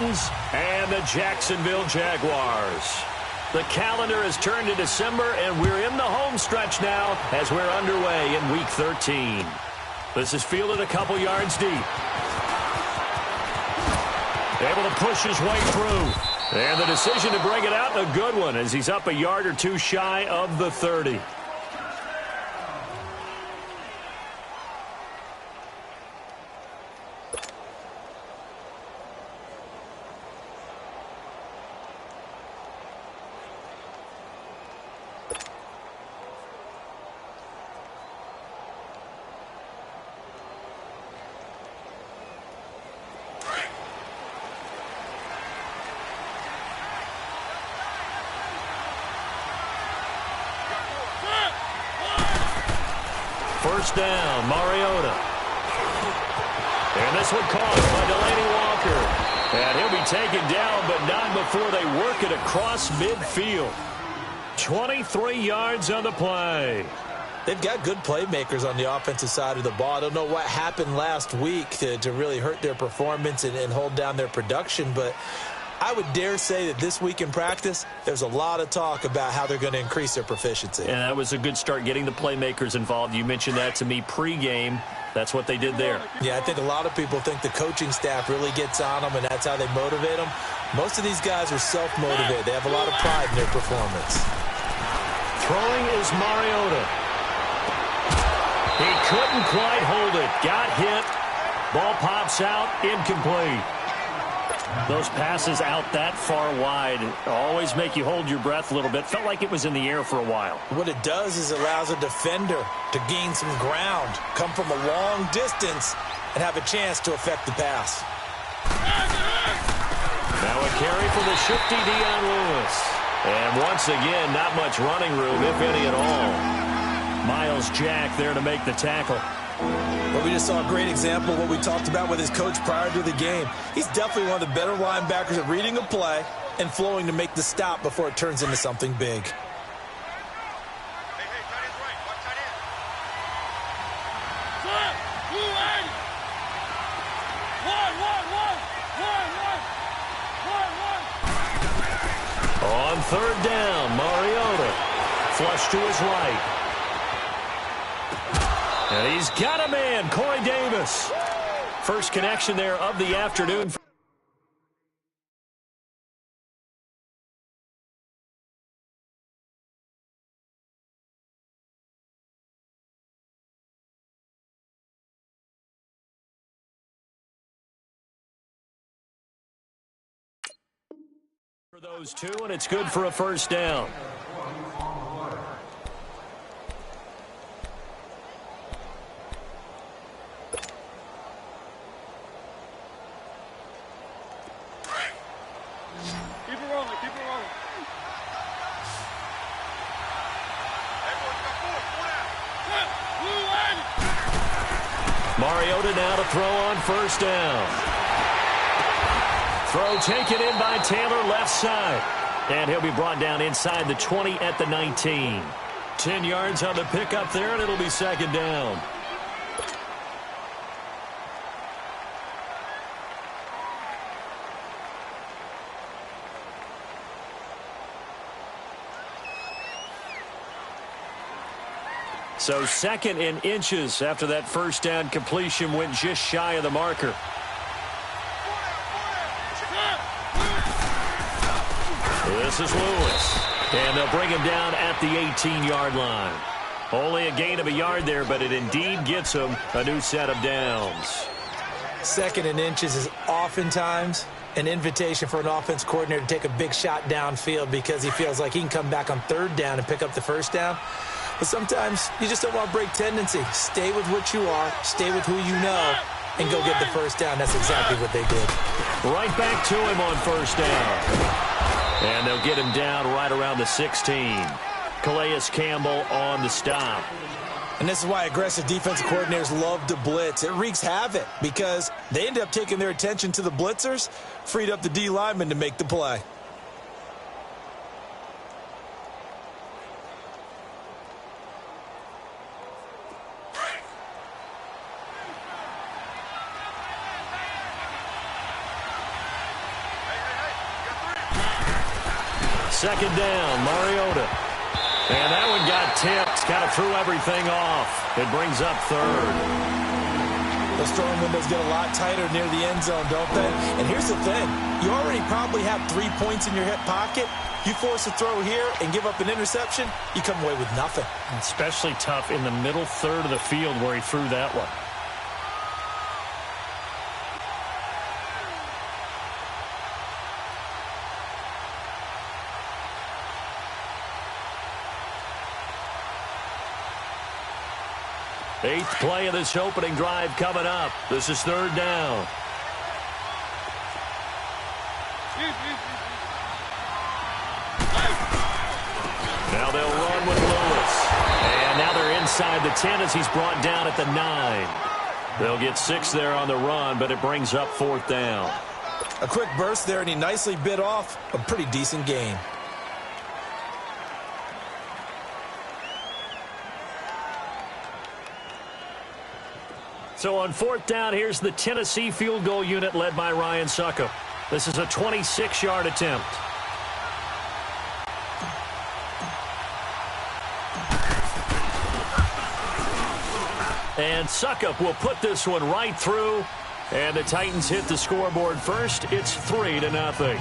Titans and the Jacksonville Jaguars. The calendar has turned to December, and we're in the home stretch now as we're underway in Week 13. This is fielded a couple yards deep. Able to push his way through. And the decision to bring it out, a good one, as he's up a yard or two shy of the 30. First down, Mariota. And this one caught by Delaney Walker. And he'll be taken down, but not before they work it across midfield. 23 yards on the play. They've got good playmakers on the offensive side of the ball. I don't know what happened last week to really hurt their performance and hold down their production, but I would dare say that this week in practice, there's a lot of talk about how they're going to increase their proficiency. And that was a good start, getting the playmakers involved. You mentioned that to me pregame. That's what they did there. Yeah, I think a lot of people think the coaching staff really gets on them, and that's how they motivate them. Most of these guys are self-motivated. They have a lot of pride in their performance. Throwing is Mariota. He couldn't quite hold it. Got hit. Ball pops out. Incomplete. Those passes out that far wide always make you hold your breath a little bit. Felt like it was in the air for a while. What it does is allows a defender to gain some ground, come from a long distance, and have a chance to affect the pass. Now a carry for the shifty Dion Lewis. And once again, not much running room, if any at all. Miles Jack there to make the tackle. Well, we just saw a great example of what we talked about with his coach prior to the game. He's definitely one of the better linebackers at reading a play and flowing to make the stop before it turns into something big. On third down, Mariota. Flush to his right. And he's got a man, Corey Davis. First connection there of the afternoon. For those two, and it's good for a first down. Mariota now to throw on first down. Throw taken in by Taylor left side. And he'll be brought down inside the 20 at the 19. 10 yards on the pickup there, and it'll be second down. So second in inches after that first down completion went just shy of the marker. This is Lewis. And they'll bring him down at the 18-yard line. Only a gain of a yard there, but it indeed gets him a new set of downs. Second in inches is oftentimes an invitation for an offense coordinator to take a big shot downfield because he feels like he can come back on third down and pick up the first down. But sometimes you just don't want to break tendency. Stay with what you are, stay with who you know, and go get the first down. That's exactly what they did. Right back to him on first down. And they'll get him down right around the 16. Calais Campbell on the stop. And this is why aggressive defensive coordinators love to blitz. It wreaks havoc because they end up taking their attention to the blitzers, freed up the D lineman to make the play. second down, Mariota. And that one got tipped, kind of threw everything off. It brings up third. Those throwing windows get a lot tighter near the end zone, don't they? And here's the thing. You already probably have 3 points in your hip pocket. You force a throw here and give up an interception, you come away with nothing. Especially tough in the middle third of the field where he threw that one. Eighth play of this opening drive coming up. This is third down. Now they'll run with Lewis. And now they're inside the 10 as he's brought down at the 9. They'll get 6 there on the run, but it brings up fourth down. A quick burst there, and he nicely bit off a pretty decent gain. So on fourth down, here's the Tennessee field goal unit led by Ryan Suckup. This is a 26-yard attempt. And Suckup will put this one right through. And the Titans hit the scoreboard first. It's 3-0.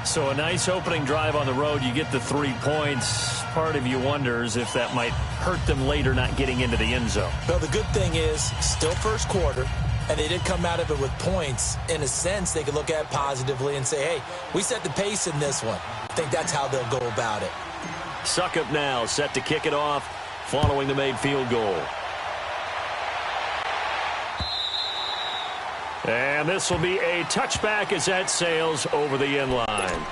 So a nice opening drive on the road. You get the 3 points. Part of you wonders if that might hurt them later not getting into the end zone. Well, the good thing is, still first quarter, and they did come out of it with points. In a sense, they could look at it positively and say, hey, we set the pace in this one. I think that's how they'll go about it. Suckup now set to kick it off following the made field goal. And this will be a touchback as that sails over the end line.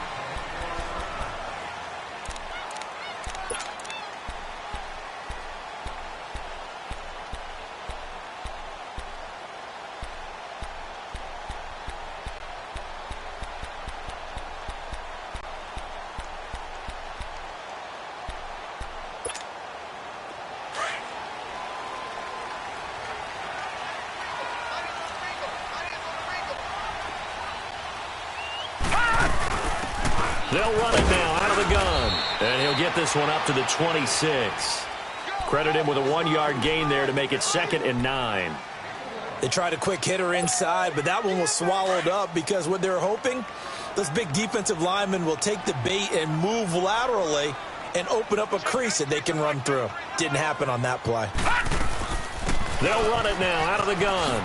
They'll run it now out of the gun. And he'll get this one up to the 26. Credit him with a 1-yard gain there to make it 2nd and 9. They tried a quick hitter inside, but that one was swallowed up because what they're hoping, those big defensive linemen will take the bait and move laterally and open up a crease that they can run through. Didn't happen on that play. They'll run it now out of the gun.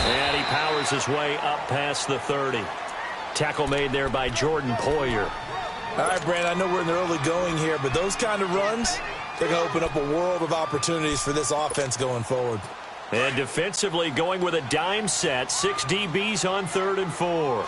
And he powers his way up past the 30. Tackle made there by Jordan Poyer. All right, Brandon, I know we're in the early going here, but those kind of runs, they're going to open up a world of opportunities for this offense going forward. And defensively going with a dime set, 6 DBs on 3rd and 4.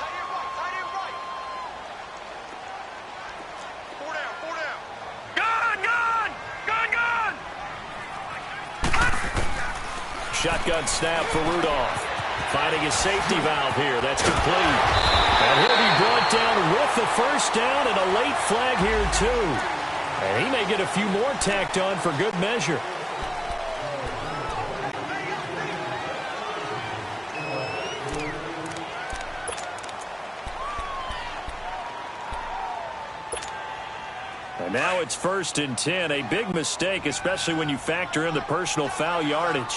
Shotgun snap for Rudolph. Finding his safety valve here. That's complete. And he'll be brought down with the first down and a late flag here, too. And he may get a few more tacked on for good measure. And now it's 1st and 10. A big mistake, especially when you factor in the personal foul yardage.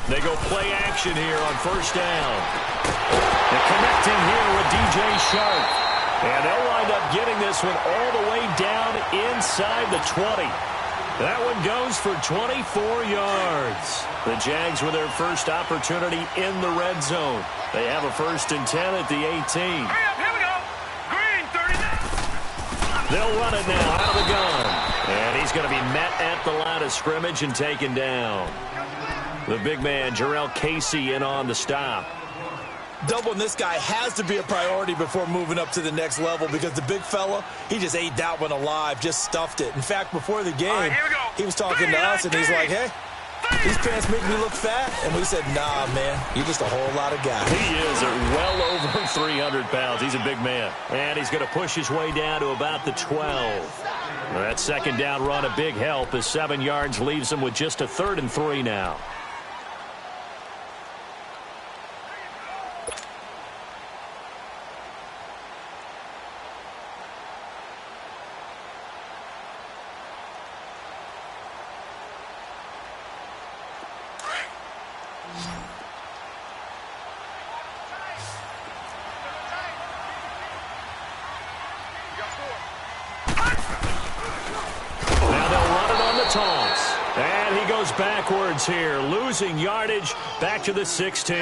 They go play action here on first down. They're connecting here with DJ Sharp. And they'll wind up getting this one all the way down inside the 20. That one goes for 24 yards. The Jags with their first opportunity in the red zone. They have a 1st and 10 at the 18. Hurry up, here we go. Green, 30. They'll run it now out of the gun. And he's going to be met at the line of scrimmage and taken down. The big man, Jarrell Casey, in on the stop. Doubling this guy has to be a priority before moving up to the next level because the big fella, he just ate that one alive, just stuffed it. In fact, before the game, right, here we go. he was talking to us, and he's like, hey, these pants make me look fat. And we said, nah, man, you're just a whole lot of guy. He is well over 300 pounds. He's a big man. And he's going to push his way down to about the 12. That second down run, a big help as 7 yards leaves him with just a 3rd and 3 now. Now they'll run it on the toss. And he goes backwards here, losing yardage back to the 16.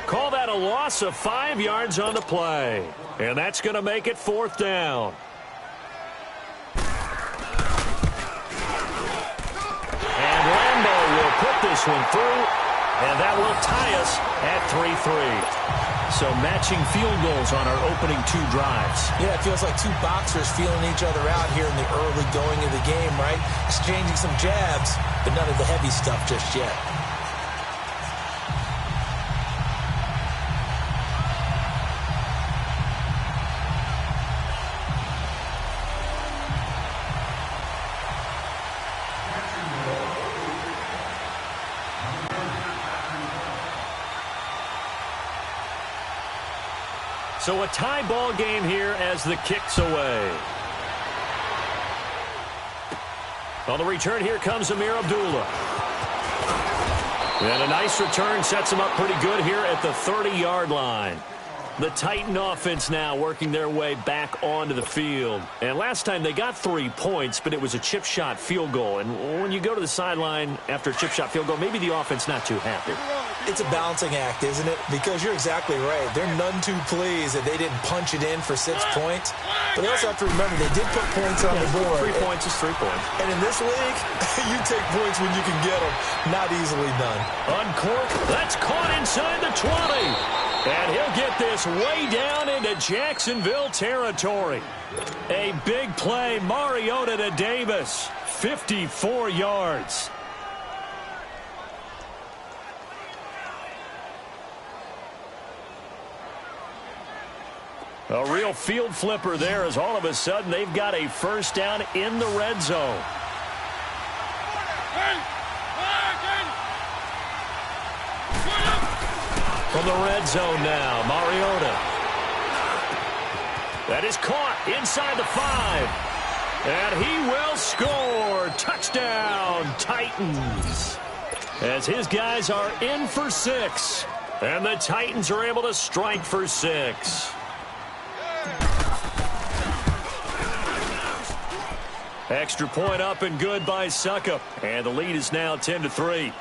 Call that a loss of 5 yards on the play. And that's going to make it 4th down. And Lambo will put this one through, and that will tie us at 3-3. So matching field goals on our opening 2 drives. Yeah, it feels like 2 boxers feeling each other out here in the early going of the game, right? Exchanging some jabs, but none of the heavy stuff just yet. So a tie ball game here as the kick's away. On the return, here comes Amir Abdullah. And a nice return sets him up pretty good here at the 30-yard line. The Titan offense now working their way back onto the field. And last time they got 3 points, but it was a chip shot field goal. And when you go to the sideline after a chip shot field goal, maybe the offense not too happy. It's a balancing act, isn't it? Because you're exactly right. They're none too pleased that they didn't punch it in for 6 points. But they also have to remember they did put points on the board. 3 points is 3 points. And in this league, you take points when you can get them. Not easily done. Uncorked. That's caught inside the 20. And he'll get this way down into Jacksonville territory. A big play, Mariota to Davis. 54 yards. A real field flipper there as all of a sudden they've got a first down in the red zone. From the red zone now, Mariota. That is caught inside the 5. And he will score. Touchdown, Titans. As his guys are in for 6. And the Titans are able to strike for 6. Extra point up and good by Suckup. And the lead is now 10-3.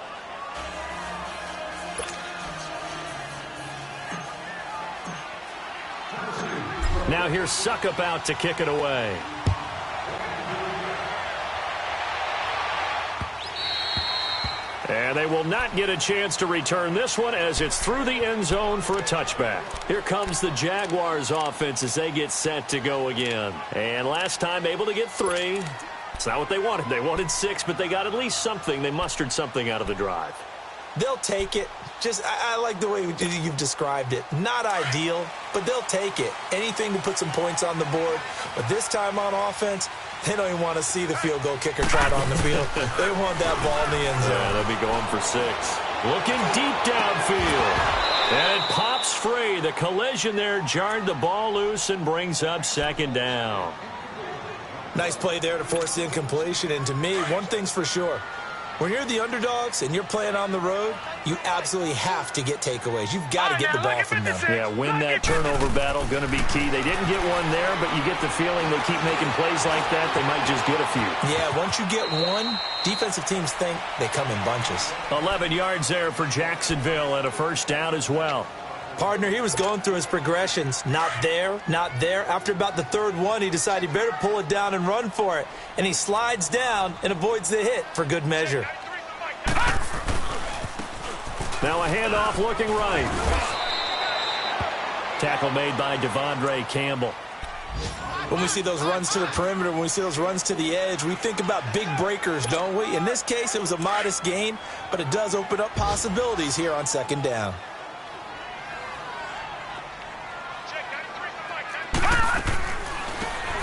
Now here's Suckup out to kick it away. And they will not get a chance to return this one as it's through the end zone for a touchback. Here comes the Jaguars offense as they get set to go again. And last time able to get 3. It's not what they wanted. They wanted 6, but they got at least something. They mustered something out of the drive. They'll take it. I like the way you've described it. Not ideal, but they'll take it. Anything to put some points on the board. But this time on offense, they don't even want to see the field goal kicker trot on the field. They want that ball in the end zone. Yeah, they'll be going for 6. Looking deep downfield. And it pops free. The collision there jarred the ball loose and brings up 2nd down. Nice play there to force the incompletion. And to me, one thing's for sure. When you're the underdogs and you're playing on the road, you absolutely have to get takeaways. You've got to get the ball from them. Yeah, win that turnover battle, going to be key. They didn't get one there, but you get the feeling they keep making plays like that, they might just get a few. Yeah, once you get one, defensive teams think they come in bunches. 11 yards there for Jacksonville and a first down as well. Partner, he was going through his progressions. Not there, not there. After about the 3rd one, he decided he better pull it down and run for it. And he slides down and avoids the hit for good measure. Now a handoff looking right. Tackle made by Devondre Campbell. When we see those runs to the perimeter, when we see those runs to the edge, we think about big breakers, don't we? In this case, it was a modest gain, but it does open up possibilities here on 2nd down.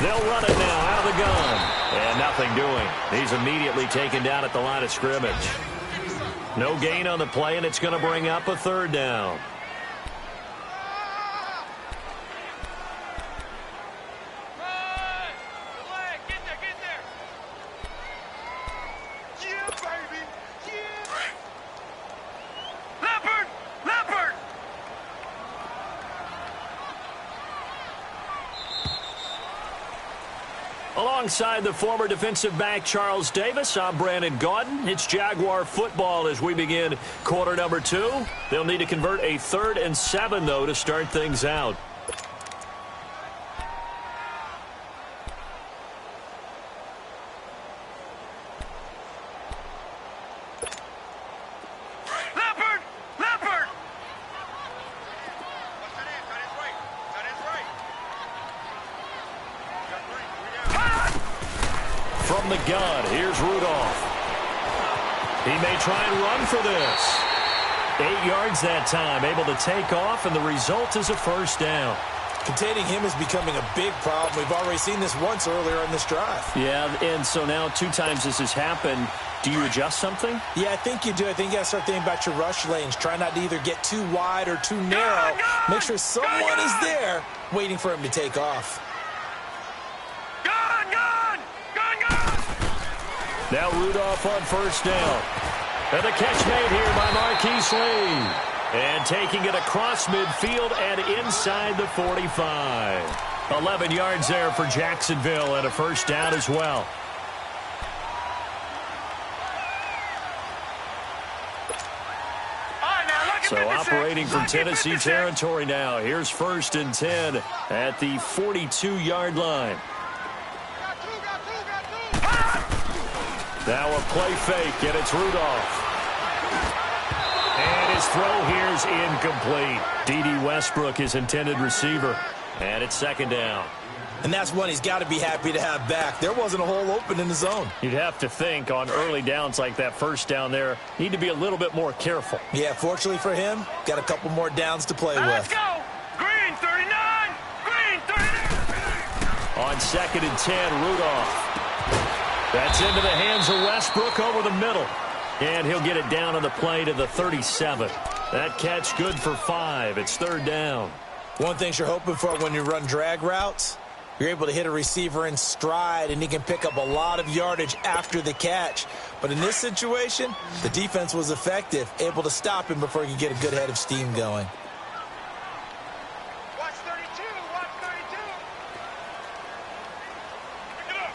They'll run it now out of the gun. And nothing doing. He's immediately taken down at the line of scrimmage. No gain on the play, and it's going to bring up a 3rd down. Alongside the former defensive back Charles Davis, I'm Brandon Gaudin. It's Jaguar football as we begin quarter number 2. They'll need to convert a 3rd and 7, though, to start things out. From the gun, here's Rudolph. He may try and run for this. 8 yards that time, able to take off, and the result is a first down. Containing him is becoming a big problem. We've already seen this once earlier in this drive. Yeah, and so now 2 times this has happened. Do you adjust something? Yeah, I think you do. I think you got to start thinking about your rush lanes. Try not to either get too wide or too narrow. Make sure someone is there waiting for him to take off. Now Rudolph on first down. And the catch made here by Marquise Lee. And taking it across midfield and inside the 45. 11 yards there for Jacksonville and a first down as well. So operating from Tennessee territory now. Here's 1st and 10 at the 42-yard line. Now a play fake, and it's Rudolph. And his throw here is incomplete. D.D. Westbrook, his intended receiver. And it's 2nd down. And that's one he's got to be happy to have back. There wasn't a hole open in the zone. You'd have to think on early downs like that first down there, need to be a little bit more careful. Yeah, fortunately for him, got a couple more downs to play with. Let's go! Green 39! Green 39! On 2nd and 10, Rudolph. That's into the hands of Westbrook over the middle. And he'll get it down on the play to the 37. That catch good for 5. It's 3rd down. One thing you're hoping for when you run drag routes, you're able to hit a receiver in stride, and he can pick up a lot of yardage after the catch. But in this situation, the defense was effective, able to stop him before he could get a good head of steam going. Watch 32! Watch 32!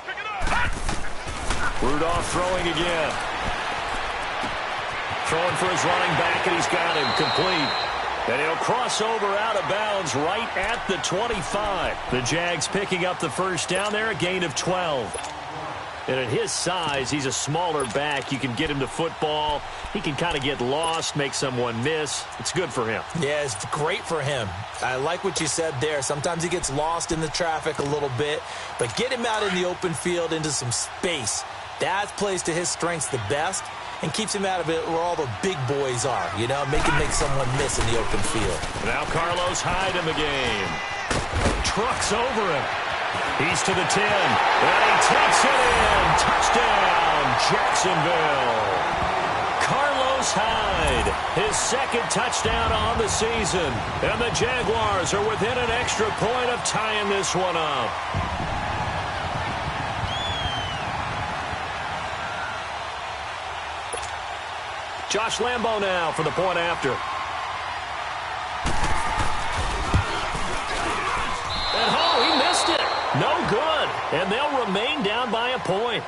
Pick it up! Rudolph throwing again. Throwing for his running back, and he's got him complete. And he'll cross over out of bounds right at the 25. The Jags picking up the first down there, a gain of 12. And at his size, he's a smaller back. You can get him to football. He can kind of get lost, make someone miss. It's good for him. Yeah, it's great for him. I like what you said there. Sometimes he gets lost in the traffic a little bit, but get him out in the open field into some space. That plays to his strengths the best and keeps him out of it where all the big boys are, you know, make someone miss in the open field. Now Carlos Hyde in the game. Trucks over him. He's to the 10, and he takes it in. Touchdown, Jacksonville. Carlos Hyde, his 2nd touchdown on the season. And the Jaguars are within an extra point of tying this one up. Josh Lambo now for the point after. And he missed it. No good. And they'll remain down by a point.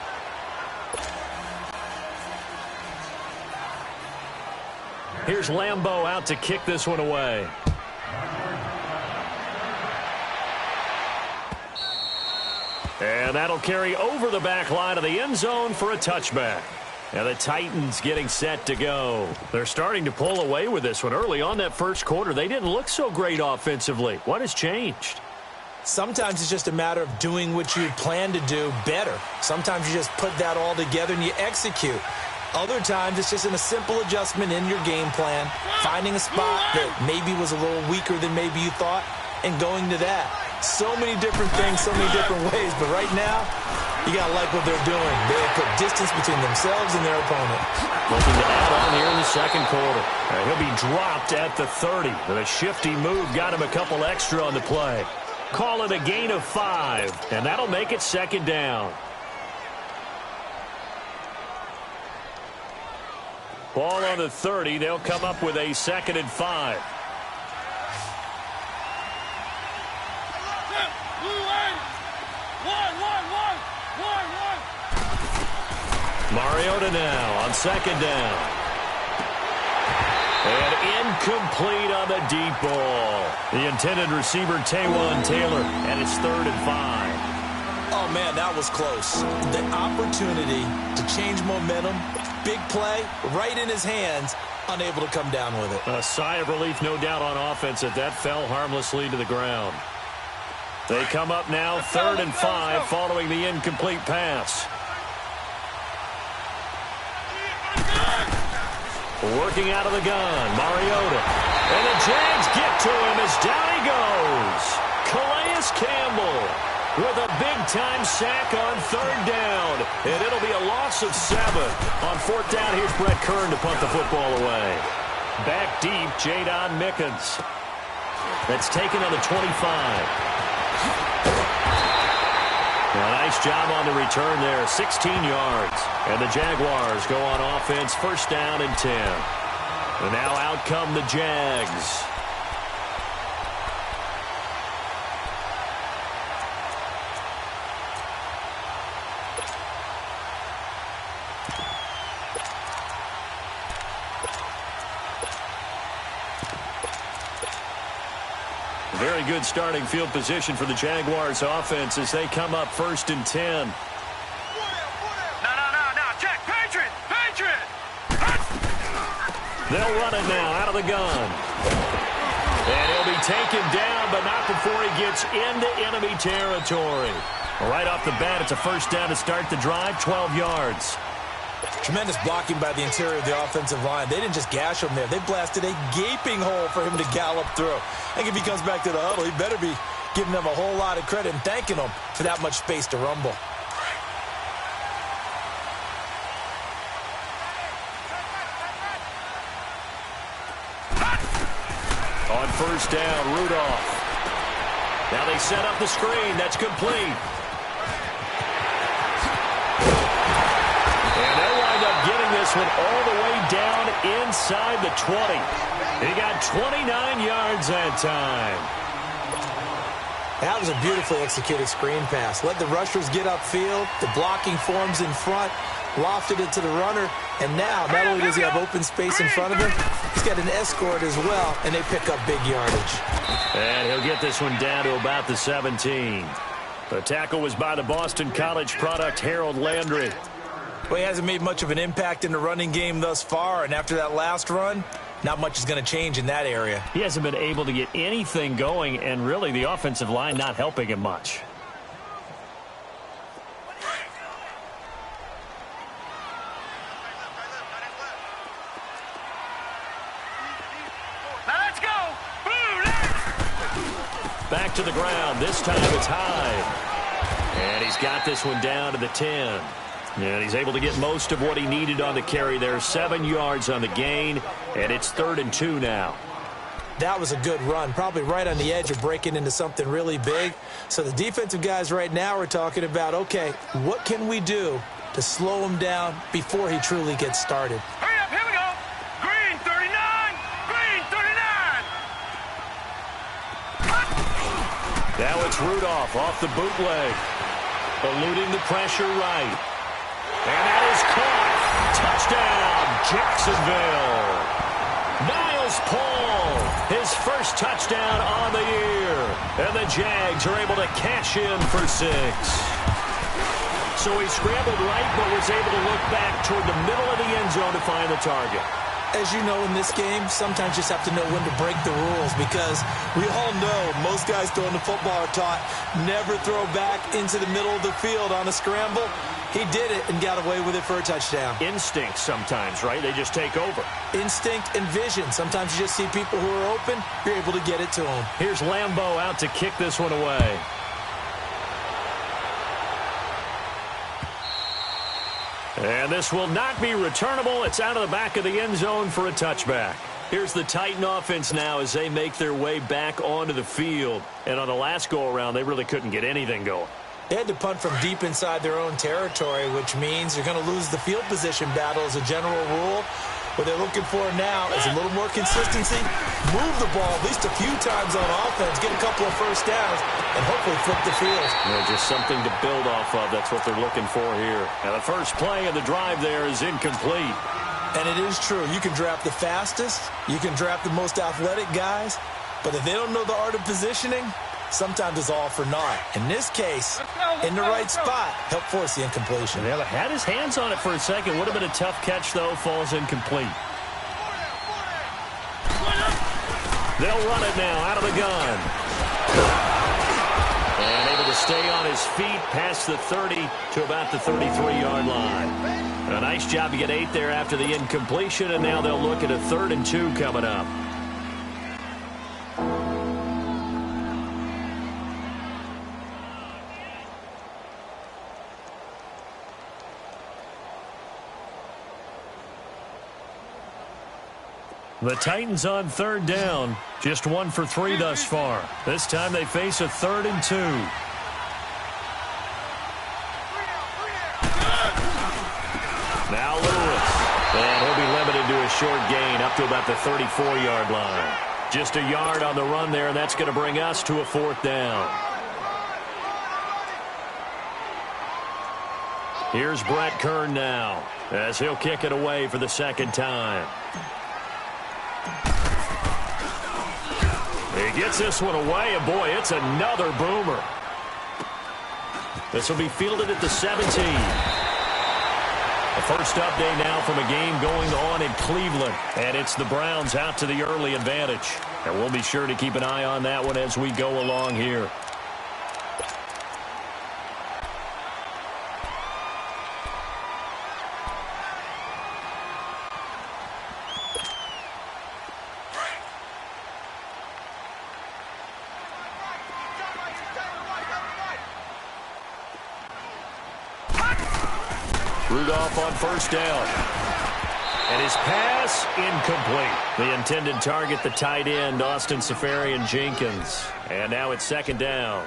Here's Lambo out to kick this one away. And that'll carry over the back line of the end zone for a touchback. Now the Titans getting set to go. They're starting to pull away with this one. Early on that first quarter, they didn't look so great offensively. What has changed? Sometimes it's just a matter of doing what you plan to do better. Sometimes you just put that all together and you execute. Other times it's just in a simple adjustment in your game plan, finding a spot that maybe was a little weaker than maybe you thought, and going to that. So many different things, so many different ways, but right now, you got to like what they're doing. They have put distance between themselves and their opponent. Looking to add on here in the second quarter. He'll be dropped at the 30. But a shifty move got him a couple extra on the play. Call it a gain of 5, and that'll make it 2nd down. Ball on the 30. They'll come up with a 2nd and 5. Mariota now on second down. And incomplete on the deep ball. The intended receiver, Taywan Taylor, and it's 3rd and 5. Oh, man, that was close. The opportunity to change momentum, big play, right in his hands, unable to come down with it. A sigh of relief, no doubt, on offense that fell harmlessly to the ground. They come up now 3rd and 5 following the incomplete pass. Working out of the gun, Mariota. And the Jags get to him as down he goes. Calais Campbell with a big-time sack on 3rd down. And it'll be a loss of 7. On 4th down, here's Brett Kern to punt the football away. Back deep, Jadon Mickens. That's taken on the 25. A nice job on the return there, 16 yards. And the Jaguars go on offense, 1st down and 10. And now out come the Jags. Very good starting field position for the Jaguars offense as they come up 1st and 10. No, check, Patriot! They'll run it now out of the gun. And he'll be taken down, but not before he gets into enemy territory. Right off the bat, it's a 1st down to start the drive, 12 yards. Tremendous blocking by the interior of the offensive line. They didn't just gash him there. They blasted a gaping hole for him to gallop through. I think if he comes back to the huddle, he better be giving them a whole lot of credit and thanking them for that much space to rumble. On 1st down, Rudolph. Now they set up the screen. That's complete. Getting this one all the way down inside the 20. He got 29 yards that time. That was a beautifully executed screen pass. Let the rushers get upfield. The blocking forms in front. Lofted it to the runner. And now, not only does he have open space in front of him, he's got an escort as well, and they pick up big yardage. And he'll get this one down to about the 17. The tackle was by the Boston College product, Harold Landry. Well, he hasn't made much of an impact in the running game thus far, and after that last run, not much is going to change in that area. He hasn't been able to get anything going, and really the offensive line not helping him much. Let's go! Back to the ground. This time it's high. And he's got this one down to the 10. And he's able to get most of what he needed on the carry there. 7 yards on the gain, and it's 3rd and 2 now. That was a good run, probably right on the edge of breaking into something really big. So the defensive guys right now are talking about, okay, what can we do to slow him down before he truly gets started? Hurry up, here we go! Green 39! Green 39! Now it's Rudolph off the bootleg. Eluding the pressure right. And that is caught. Touchdown, Jacksonville. Niles Paul, his first touchdown on the year. And the Jags are able to cash in for 6. So he scrambled right, but was able to look back toward the middle of the end zone to find the target. As you know, in this game, sometimes you just have to know when to break the rules, because we all know most guys throwing the football are taught never throw back into the middle of the field on a scramble. He did it and got away with it for a touchdown. Instinct sometimes, right? They just take over. Instinct and vision. Sometimes you just see people who are open, you're able to get it to them. Here's Lambeau out to kick this one away. And this will not be returnable. It's out of the back of the end zone for a touchback. Here's the Titan offense now as they make their way back onto the field. And on the last go-around, they really couldn't get anything going. They had to punt from deep inside their own territory, which means you're going to lose the field position battle as a general rule. What they're looking for now is a little more consistency, move the ball at least a few times on offense, get a couple of first downs, and hopefully flip the field. Yeah, just something to build off of. That's what they're looking for here. Now, the first play of the drive there is incomplete. And it is true. You can draft the fastest, you can draft the most athletic guys, but if they don't know the art of positioning, sometimes it's all for naught. In this case, in the right spot, help force the incompletion. Yeah, had his hands on it for a second. Would have been a tough catch, though. Falls incomplete. They'll run it now out of the gun. And able to stay on his feet past the 30 to about the 33-yard line. A nice job to get 8 there after the incompletion, and now they'll look at a 3rd and 2 coming up. The Titans on 3rd down. Just 1 for 3 thus far. This time they face a 3rd and 2. Now Lewis. And he'll be limited to a short gain up to about the 34-yard line. Just a yard on the run there, and that's going to bring us to a 4th down. Here's Brett Kern now as he'll kick it away for the 2nd time. He gets this one away, and boy, it's another boomer. This will be fielded at the 17. The first update now from a game going on in Cleveland, and it's the Browns out to the early advantage. And we'll be sure to keep an eye on that one as we go along here. Rudolph on 1st down. And his pass incomplete. The intended target, the tight end, Austin Seferian-Jenkins. And now it's 2nd down.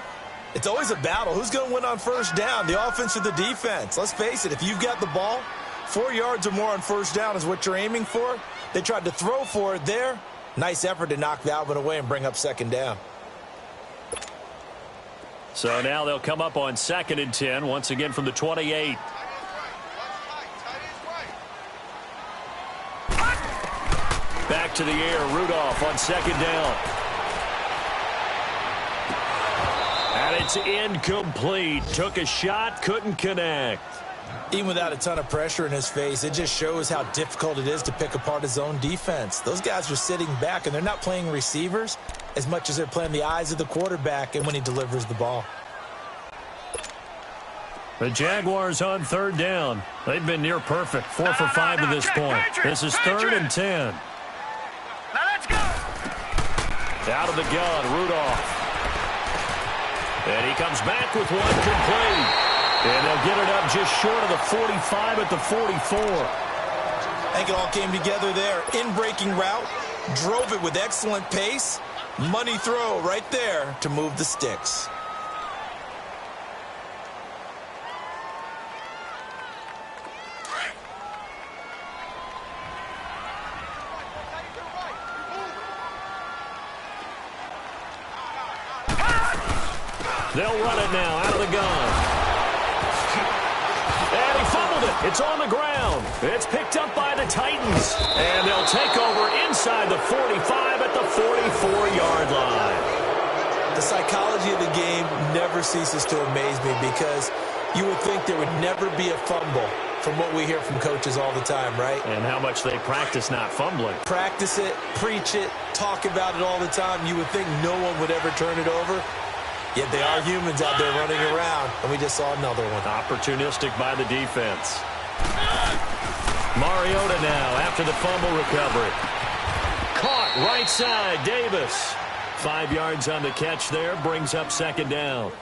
It's always a battle. Who's going to win on 1st down, the offense or the defense? Let's face it, if you've got the ball, 4 yards or more on 1st down is what you're aiming for. They tried to throw for it there. Nice effort to knock that one away and bring up 2nd down. So now they'll come up on 2nd and 10, once again from the 28. Back to the air, Rudolph on 2nd down. And it's incomplete. Took a shot, couldn't connect. Even without a ton of pressure in his face, it just shows how difficult it is to pick apart his own defense. Those guys are sitting back, and they're not playing receivers as much as they're playing the eyes of the quarterback and when he delivers the ball. The Jaguars on 3rd down. They've been near perfect, 4 for 5 to this point. This is 3rd and 10. Now let's go. Out of the gun, Rudolph. And he comes back with one complete. And they'll get it up just short of the 45 at the 44. I think it all came together there. In-breaking route, drove it with excellent pace. Money throw right there to move the sticks. They'll run it now out of the gun. And he fumbled it. It's on the ground. It's picked up by the Titans. And they'll take over inside the 45 at the 44-yard line. The psychology of the game never ceases to amaze me because you would think there would never be a fumble from what we hear from coaches all the time, right? And how much they practice not fumbling. Practice it, preach it, talk about it all the time. You would think no one would ever turn it over. Yet they are humans out there running around, and we just saw another one. Opportunistic by the defense. Mariota now after the fumble recovery. Caught right side, Davis. 5 yards on the catch there, brings up 2nd down.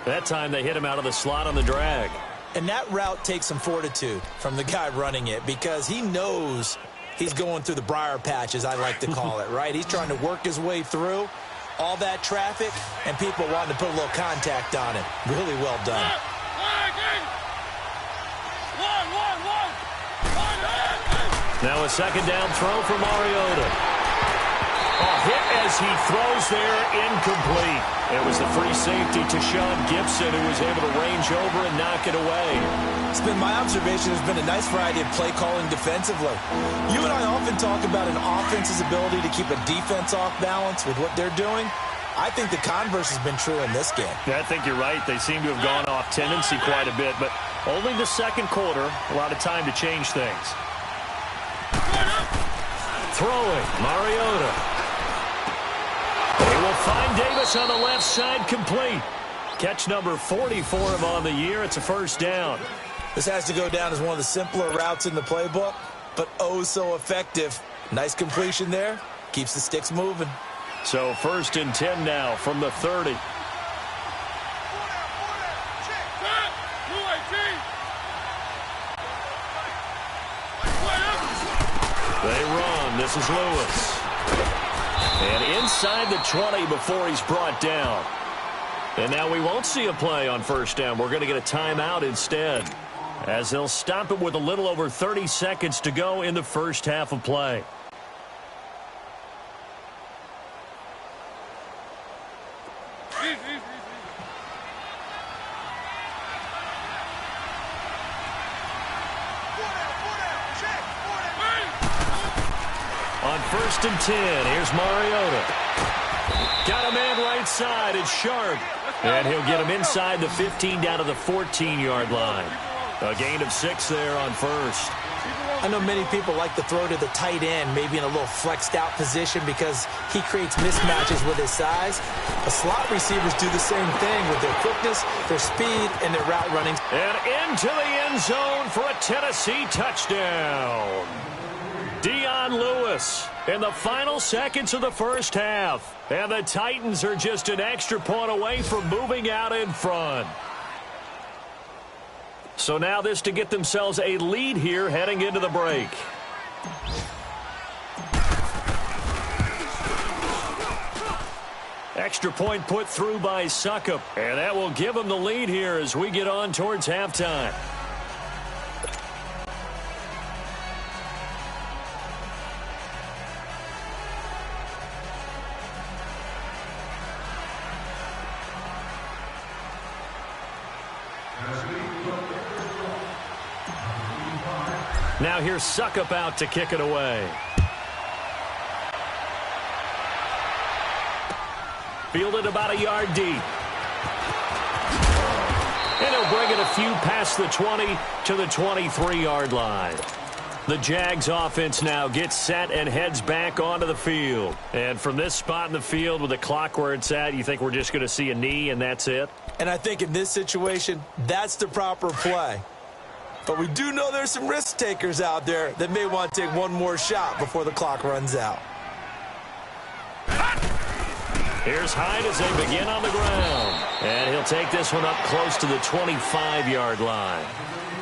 That time they hit him out of the slot on the drag. And that route takes some fortitude from the guy running it because he knows he's going through the briar patch, as I like to call it, right? He's trying to work his way through all that traffic, and people wanting to put a little contact on it. Really well done. Now a second down throw for Mariota. Hit as he throws there, incomplete. It was the free safety to Sean Gibson who was able to range over and knock it away. It's been my observation there's been a nice variety of play calling defensively. You and I often talk about an offense's ability to keep a defense off balance with what they're doing. I think the converse has been true in this game. Yeah, I think you're right. They seem to have gone off tendency quite a bit, but only the second quarter, a lot of time to change things. Throwing, Mariota. They will find Davis on the left side, complete. Catch number 40 for him on the year. It's a first down. This has to go down as one of the simpler routes in the playbook, but oh so effective. Nice completion there. Keeps the sticks moving. So 1st and 10 now from the 30. They run. This is Lewis. And inside the 20 before he's brought down. And now we won't see a play on first down. We're going to get a timeout instead, as they'll stop it with a little over 30 seconds to go in the first half of play. On 1st and 10, here's Mariota. Got a man right side. It's Sharp. And he'll get him inside the 15 down to the 14-yard line. A gain of 6 there on 1st. I know many people like to throw to the tight end, maybe in a little flexed out position because he creates mismatches with his size. The slot receivers do the same thing with their quickness, their speed, and their route running. And into the end zone for a Tennessee touchdown. Dion Lewis in the final seconds of the first half. And the Titans are just an extra point away from moving out in front. So now this to get themselves a lead here heading into the break. Extra point put through by Succop. And that will give them the lead here as we get on towards halftime. Now here's Succop out to kick it away. Fielded about a yard deep. And he'll bring it a few past the 20 to the 23-yard line. The Jags offense now gets set and heads back onto the field. And from this spot in the field with the clock where it's at, you think we're just going to see a knee and that's it? And I think in this situation, that's the proper play. But we do know there's some risk takers out there that may want to take one more shot before the clock runs out. Here's Hyde as they begin on the ground. And he'll take this one up close to the 25-yard line.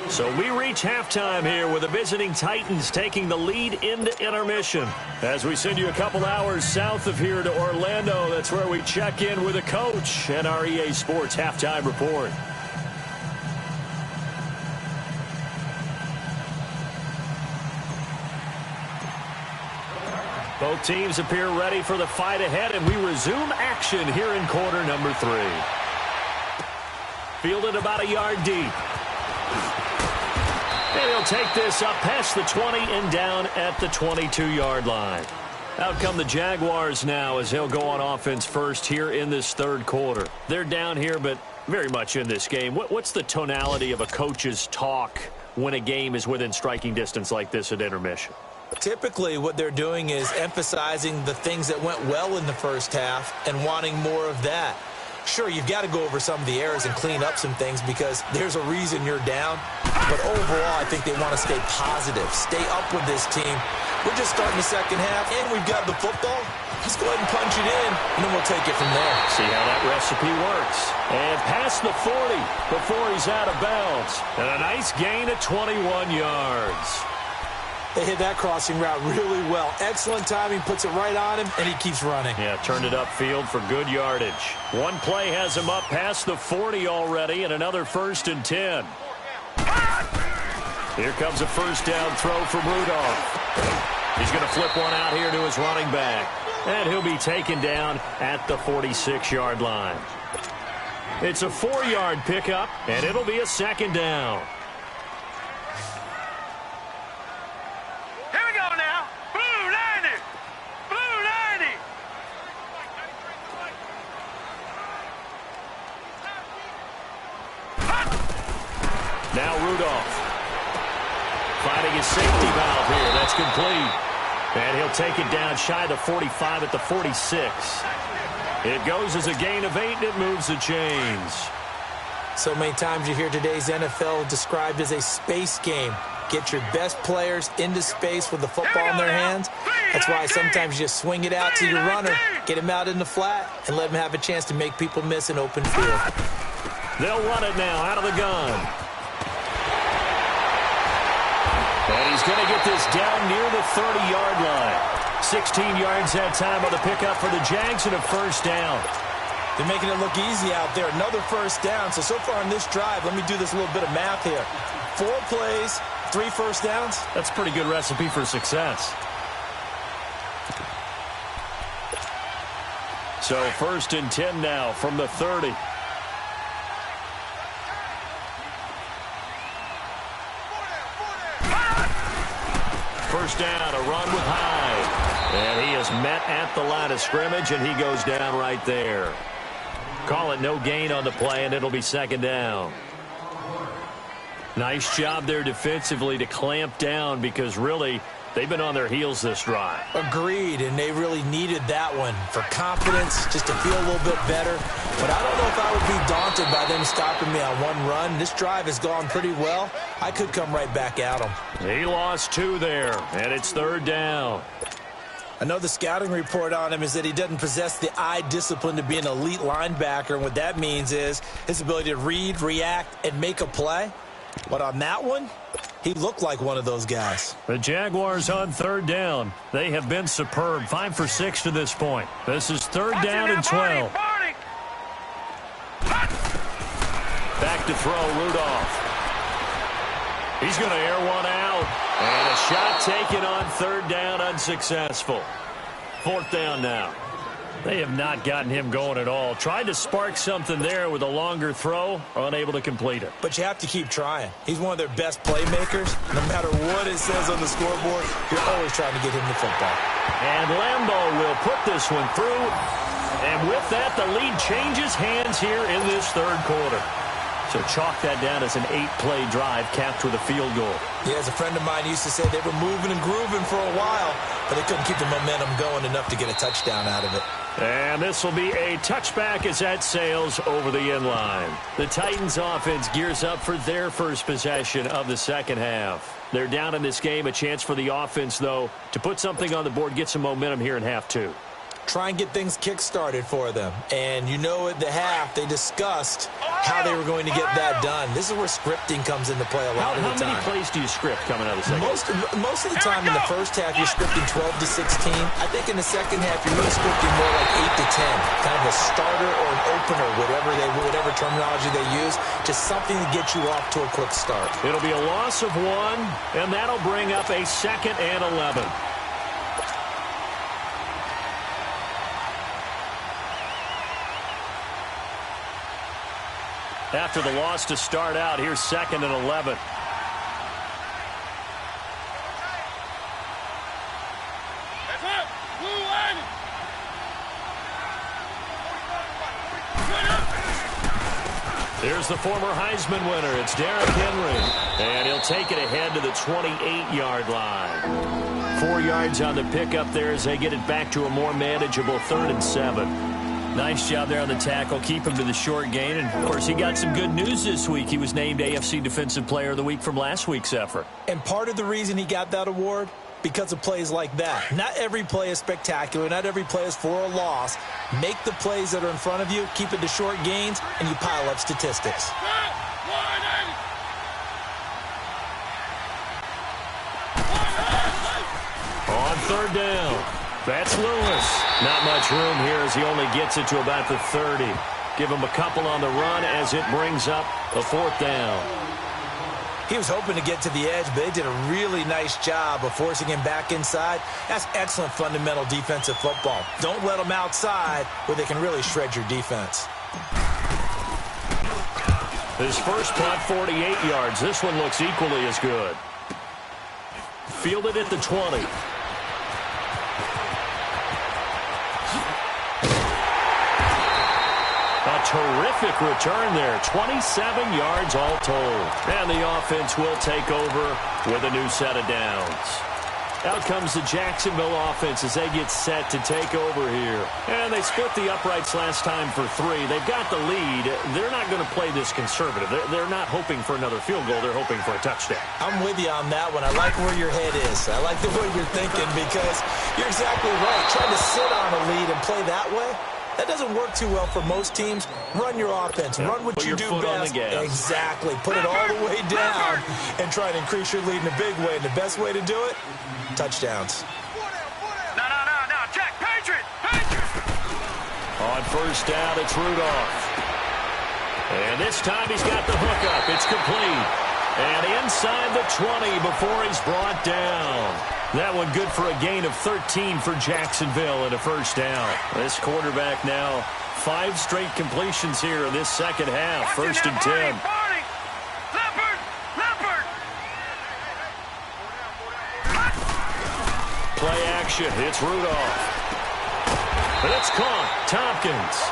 So we reach halftime here with the visiting Titans taking the lead into intermission. As we send you a couple hours south of here to Orlando, that's where we check in with the coach and our EA Sports Halftime Report. Both teams appear ready for the fight ahead, and we resume action here in quarter number 3. Fielded about a yard deep. And he'll take this up past the 20 and down at the 22-yard line. Out come the Jaguars now as they'll go on offense first here in this third quarter. They're down here, but very much in this game. What's the tonality of a coach's talk when a game is within striking distance like this at intermission? Typically, what they're doing is emphasizing the things that went well in the first half and wanting more of that. Sure, you've got to go over some of the errors and clean up some things because there's a reason you're down. But overall, I think they want to stay positive, stay up with this team. We're just starting the second half, and we've got the football. Let's go ahead and punch it in, and then we'll take it from there. See how that recipe works. And past the 40 before he's out of bounds. And a nice gain at 21 yards. They hit that crossing route really well. Excellent timing, puts it right on him, and he keeps running. Yeah, turned it upfield for good yardage. One play has him up past the 40 already, and another 1st and 10. Here comes a first down throw from Rudolph. He's going to flip one out here to his running back. And he'll be taken down at the 46-yard line. It's a 4-yard pickup, and it'll be a second down. Here we go now. Blue 90. Blue 90. Now Rudolph. Finding his safety valve here. That's complete. And he'll take it down shy of the 45 at the 46. It goes as a gain of 8, and it moves the chains. So many times you hear today's NFL described as a space game. Get your best players into space with the football in their hands. That's why sometimes you just swing it out to your runner, get him out in the flat, and let him have a chance to make people miss an open field. They'll run it now out of the gun. And he's going to get this down near the 30-yard line. 16 yards that time on the pickup for the Jags and a first down. They're making it look easy out there. Another first down. So far on this drive, let me do this little bit of math here. 4 plays, 3 first downs. That's a pretty good recipe for success. So 1st and 10 now from the 30. First down, a run with Hyde. And he is met at the line of scrimmage, and he goes down right there. Call it no gain on the play, and it'll be second down. Nice job there defensively to clamp down because really they've been on their heels this drive. Agreed, and they really needed that one for confidence, just to feel a little bit better. But I don't know if I would be daunted by them stopping me on one run. This drive has gone pretty well. I could come right back at them. He lost 2 there, and it's third down. I know the scouting report on him is that he doesn't possess the eye discipline to be an elite linebacker. And what that means is his ability to read, react, and make a play. But on that one, he looked like one of those guys. The Jaguars on third down. They have been superb. 5 for 6 to this point. This is third down and 12. Back to throw, Rudolph. He's going to air one out. And a shot taken on third down, unsuccessful. 4th down now. They have not gotten him going at all. Tried to spark something there with a longer throw, unable to complete it. But you have to keep trying. He's one of their best playmakers. No matter what it says on the scoreboard, you're always trying to get him the football. And Lambeau will put this one through. And with that, the lead changes hands here in this third quarter. So chalk that down as an 8-play drive capped with a field goal. Yeah, as a friend of mine used to say, they were moving and grooving for a while, but they couldn't keep the momentum going enough to get a touchdown out of it. And this will be a touchback as that sails over the end line. The Titans offense gears up for their first possession of the second half. They're down in this game. A chance for the offense, though, to put something on the board, get some momentum here in half 2. Try and get things kick-started for them. And you know at the half, they discussed how they were going to get that done. This is where scripting comes into play a lot of the time. How many plays do you script coming out of the second half? Most of the time in the first half, you're scripting 12 to 16. I think in the second half, you're really scripting more like 8 to 10. Kind of a starter or an opener, whatever terminology they use. Just something to get you off to a quick start. It'll be a loss of 1, and that'll bring up a 2nd and 11. After the loss to start out, here's 2nd and 11. There's the former Heisman winner. It's Derrick Henry. And he'll take it ahead to the 28-yard line. 4 yards on the pickup there as they get it back to a more manageable 3rd and 7. Nice job there on the tackle. Keep him to the short gain. And, of course, he got some good news this week. He was named AFC Defensive Player of the Week from last week's effort. And part of the reason he got that award, because of plays like that. Not every play is spectacular. Not every play is for a loss. Make the plays that are in front of you, keep it to short gains, and you pile up statistics. On 3rd down. That's Lewis. Not much room here as he only gets it to about the 30. Give him a couple on the run as it brings up a 4th down. He was hoping to get to the edge, but they did a really nice job of forcing him back inside. That's excellent fundamental defensive football. Don't let them outside where they can really shred your defense. His first punt, 48 yards. This one looks equally as good. Fielded at the 20. A terrific return there. 27 yards all told. And the offense will take over with a new set of downs. Out comes the Jacksonville offense as they get set to take over here. And they split the uprights last time for 3. They've got the lead. They're not going to play this conservative. They're not hoping for another field goal. They're hoping for a touchdown. I'm with you on that one. I like where your head is. I like the way you're thinking because you're exactly right. Trying to sit on a lead and play that way, that doesn't work too well for most teams. Run your offense. Run what you do best. Exactly. Put it all the way down and try to increase your lead in a big way. And the best way to do it, touchdowns. No. Check. Patriot. On first down, it's Rudolph. And this time he's got the hookup. It's complete. And inside the 20 before he's brought down. That one good for a gain of 13 for Jacksonville and a first down. This quarterback now 5 straight completions here in this second half. First and 10. Play action. It's Rudolph. But it's caught. Tompkins.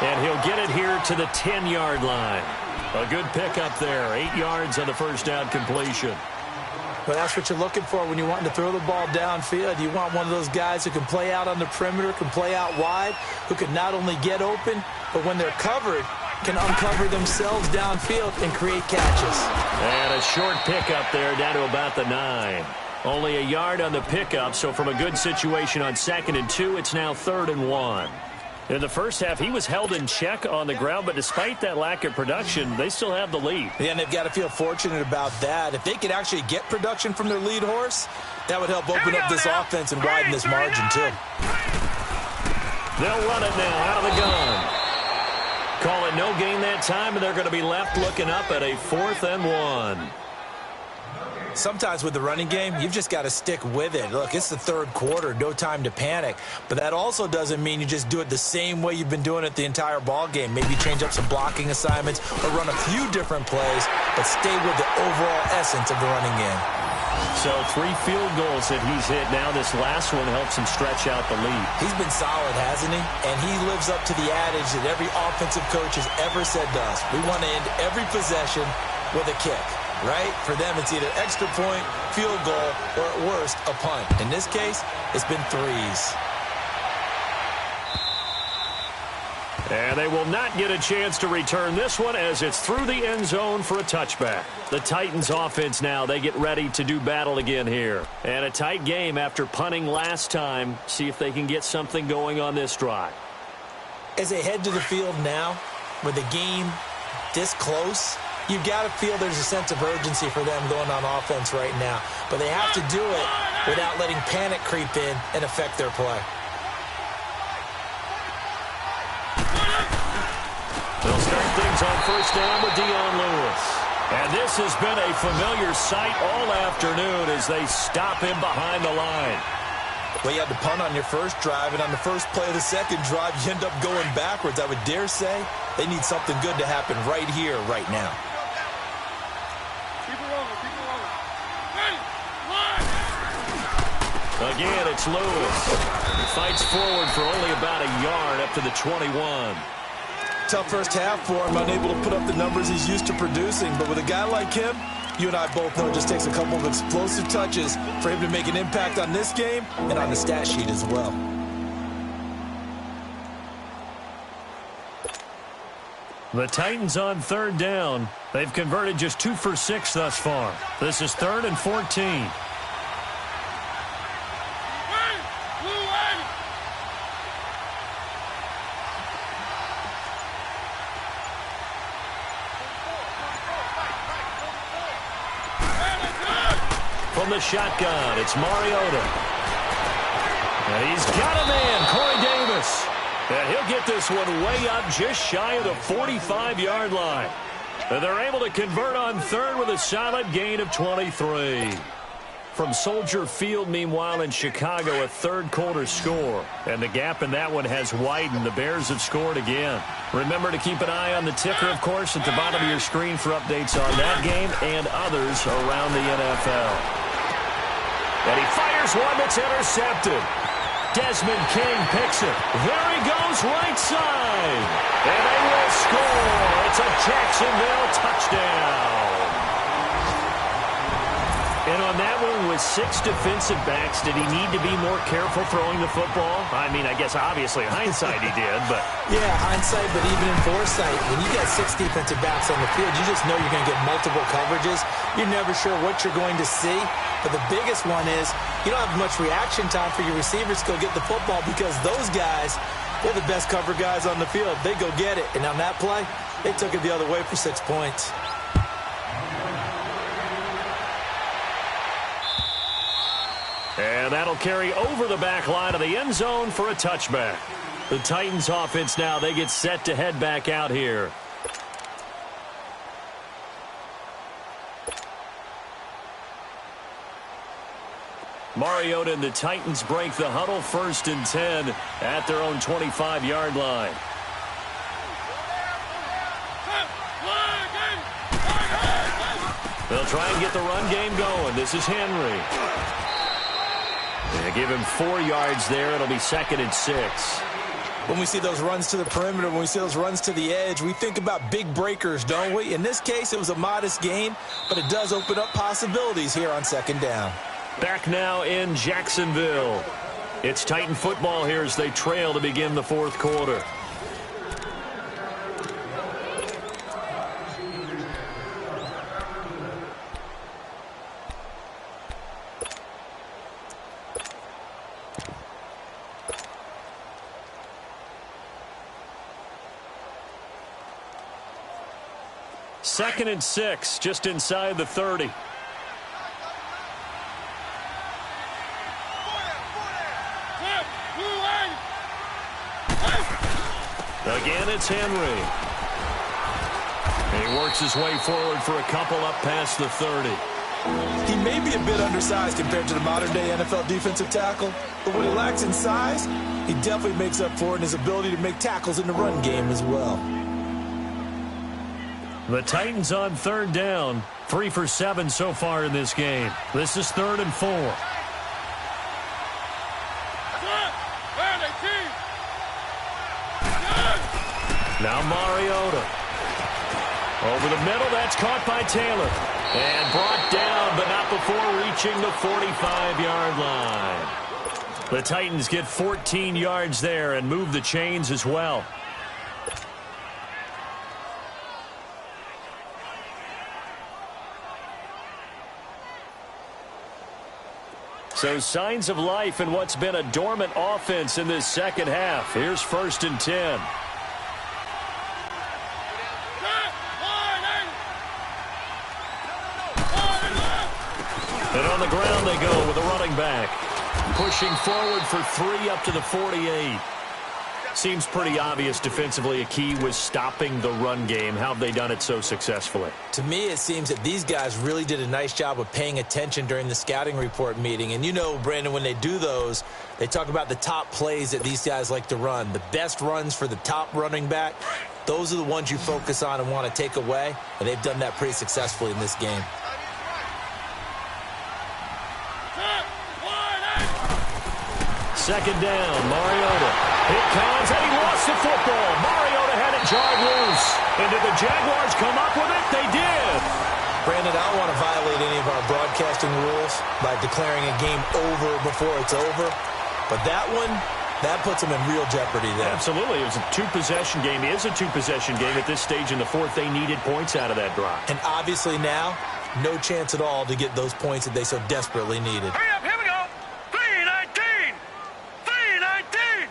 And he'll get it here to the 10-yard line. A good pickup there. 8 yards on the first down completion. Well, that's what you're looking for when you want to throw the ball downfield. You want one of those guys who can play out on the perimeter, can play out wide, who can not only get open, but when they're covered, can uncover themselves downfield and create catches. And a short pickup there down to about the 9. Only a yard on the pickup, so from a good situation on 2nd and 2, it's now 3rd and 1. In the first half, he was held in check on the ground, but despite that lack of production, they still have the lead. Yeah, and they've got to feel fortunate about that. If they could actually get production from their lead horse, that would help open up this offense and widen this margin, too. They'll run it now out of the gun. Call it no gain that time, and they're going to be left looking up at a 4th and 1. Sometimes with the running game, you've just got to stick with it. Look, it's the 3rd quarter, no time to panic. But that also doesn't mean you just do it the same way you've been doing it the entire ball game. Maybe change up some blocking assignments or run a few different plays, but stay with the overall essence of the running game. So 3 field goals that he's hit now. This last one helps him stretch out the lead. He's been solid, hasn't he? And he lives up to the adage that every offensive coach has ever said to us. We want to end every possession with a kick. Right? For them, it's either extra point, field goal, or at worst, a punt. In this case, it's been 3s. And they will not get a chance to return this one as it's through the end zone for a touchback. The Titans offense now, they get ready to do battle again here. And a tight game after punting last time. See if they can get something going on this drive. As they head to the field now, with the game this close, you've got to feel there's a sense of urgency for them going on offense right now. But they have to do it without letting panic creep in and affect their play. They'll start things on first down with Dion Lewis. And this has been a familiar sight all afternoon as they stop him behind the line. Well, you had to punt on your first drive, and on the first play of the second drive, you end up going backwards. I would dare say they need something good to happen right here, right now. Again, it's Lewis. He fights forward for only about a yard up to the 21. Tough first half for him, unable to put up the numbers he's used to producing. But with a guy like him, you and I both know it just takes a couple of explosive touches for him to make an impact on this game and on the stat sheet as well. The Titans on 3rd down. They've converted just 2 for 6 thus far. This is 3rd and 14. From the shotgun, it's Mariota. And he's got a man, Corey Davis. And he'll get this one way up just shy of the 45-yard line. They're able to convert on third with a solid gain of 23. From Soldier Field, meanwhile, in Chicago, a third-quarter score. And the gap in that one has widened. The Bears have scored again. Remember to keep an eye on the ticker, of course, at the bottom of your screen for updates on that game and others around the NFL. And he fires one that's intercepted. Desmond King picks it. There he goes, right side. And they will score. It's a Jacksonville touchdown. And on that one, with 6 defensive backs, did he need to be more careful throwing the football? I mean, I guess obviously hindsight he did, but... Yeah, hindsight, but even in foresight, when you got 6 defensive backs on the field, you just know you're going to get multiple coverages. You're never sure what you're going to see. But the biggest one is you don't have much reaction time for your receivers to go get the football because those guys, they're the best cover guys on the field. They go get it. And on that play, they took it the other way for 6 points. And that'll carry over the back line of the end zone for a touchback. The Titans offense now, they get set to head back out here. Mariota and the Titans break the huddle, 1st and 10 at their own 25-yard line. They'll try and get the run game going. This is Henry. They give him 4 yards there. It'll be 2nd and 6. When we see those runs to the perimeter, when we see those runs to the edge, we think about big breakers, don't we? In this case, it was a modest gain, but it does open up possibilities here on 2nd down. Back now in Jacksonville. It's Titan football here as they trail to begin the 4th quarter. Second and 6, just inside the 30. Again, it's Henry. He works his way forward for a couple up past the 30. He may be a bit undersized compared to the modern-day NFL defensive tackle, but what he lacks in size, he definitely makes up for it in his ability to make tackles in the run game as well. The Titans on 3rd down, 3 for 7 so far in this game. This is 3rd and 4. Now Mariota. Over the middle, that's caught by Taylor. And brought down, but not before reaching the 45-yard line. The Titans get 14 yards there and move the chains as well. So signs of life in what's been a dormant offense in this 2nd half. Here's 1st and 10. And on the ground they go with a running back. Pushing forward for 3 up to the 48. Seems pretty obvious defensively a key was stopping the run game. How have they done it so successfully? To me, it seems that these guys really did a nice job of paying attention during the scouting report meeting. And you know, Brandon, when they do those, they talk about the top plays that these guys like to run. The best runs for the top running back, those are the ones you focus on and want to take away. And they've done that pretty successfully in this game. Second down, Mariota. It comes, and he lost the football. Mariota had it jarred loose. And did the Jaguars come up with it? They did. Brandon, I don't want to violate any of our broadcasting rules by declaring a game over before it's over. But that one, that puts them in real jeopardy there. Absolutely. It was a 2-possession game. It is a 2-possession game at this stage in the 4th. They needed points out of that drive. And obviously now, no chance at all to get those points that they so desperately needed. Hurry up, here we go. 3-19. 3-19.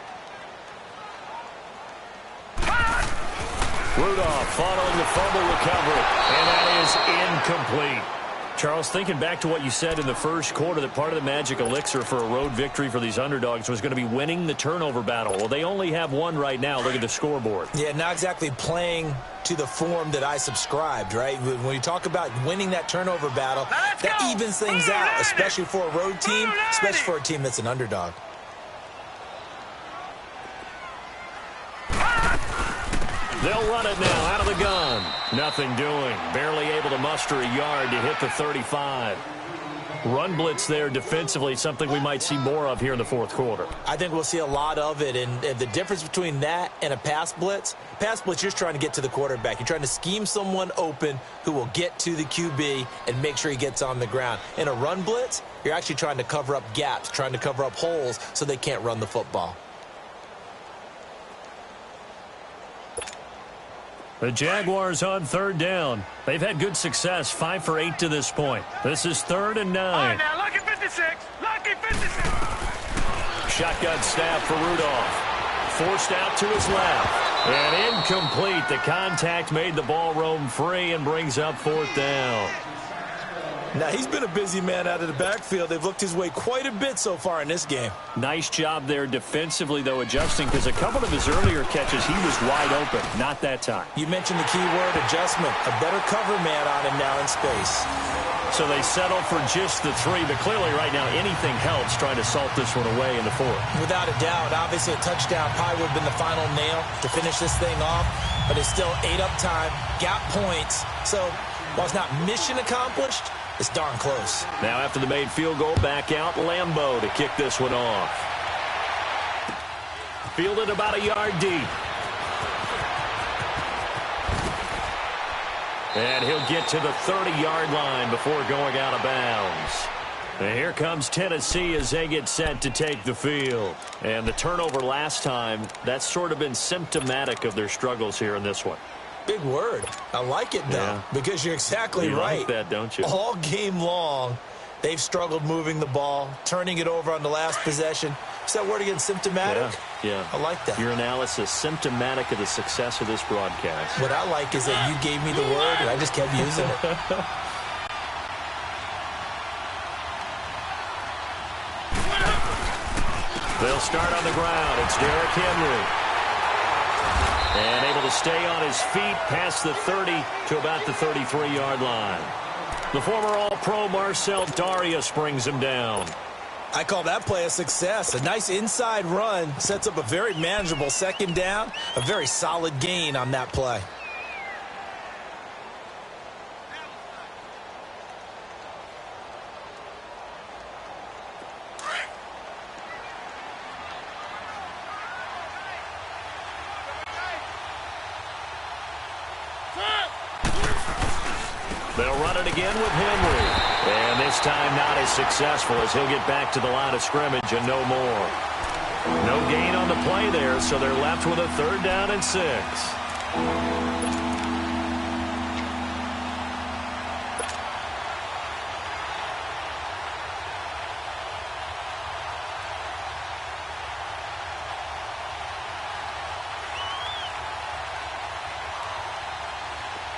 Rudolph following the fumble recovery, and that is incomplete. Charles, thinking back to what you said in the first quarter, that part of the magic elixir for a road victory for these underdogs was going to be winning the turnover battle. Well, they only have one right now. Look at the scoreboard. Yeah, not exactly playing to the form that I subscribed, right? When you talk about winning that turnover battle, that evens things out, especially for a road team, especially for a team that's an underdog. They'll run it now out of the gun. Nothing doing. Barely able to muster a yard to hit the 35. Run blitz there defensively, something we might see more of here in the fourth quarter. I think we'll see a lot of it, and the difference between that and a pass blitz, you're just trying to get to the quarterback. You're trying to scheme someone open who will get to the QB and make sure he gets on the ground. In a run blitz, you're actually trying to cover up gaps, trying to cover up holes so they can't run the football. The Jaguars on third down. They've had good success, 5 for 8 to this point. This is 3rd and 9. All right, now, lucky 56. Lucky 56. Shotgun snap for Rudolph. Forced out to his left. And incomplete. The contact made the ball roam free and brings up 4th down. Now, he's been a busy man out of the backfield. They've looked his way quite a bit so far in this game. Nice job there defensively, though, adjusting, because a couple of his earlier catches, he was wide open. Not that time. You mentioned the key word, adjustment. A better cover man on him now in space. So they settled for just the 3, but clearly right now anything helps trying to salt this one away in the 4th. Without a doubt, obviously a touchdown probably would have been the final nail to finish this thing off, but it's still 8 up time, got points. So while it's not mission accomplished, it's darn close. Now after the made field goal, back out Lambeau to kick this one off. Fielded about a yard deep. And he'll get to the 30-yard line before going out of bounds. And here comes Tennessee as they get set to take the field. And the turnover last time, that's sort of been symptomatic of their struggles here in this one. Big word. I like it, though, because you're exactly right. You like that, don't you? All game long, they've struggled moving the ball, turning it over on the last possession. Is that word again, symptomatic? Yeah. I like that. Your analysis, symptomatic of the success of this broadcast. What I like is that you gave me the word, and I just kept using it. They'll start on the ground. It's Derrick Henry. And able to stay on his feet past the 30 to about the 33-yard line. The former All-Pro Marcel Darius brings him down. I call that play a success. A nice inside run sets up a very manageable 2nd down. A very solid gain on that play. They'll run it again with Henry. And this time not as successful as he'll get back to the line of scrimmage and no more. No gain on the play there, so they're left with a 3rd down and 6.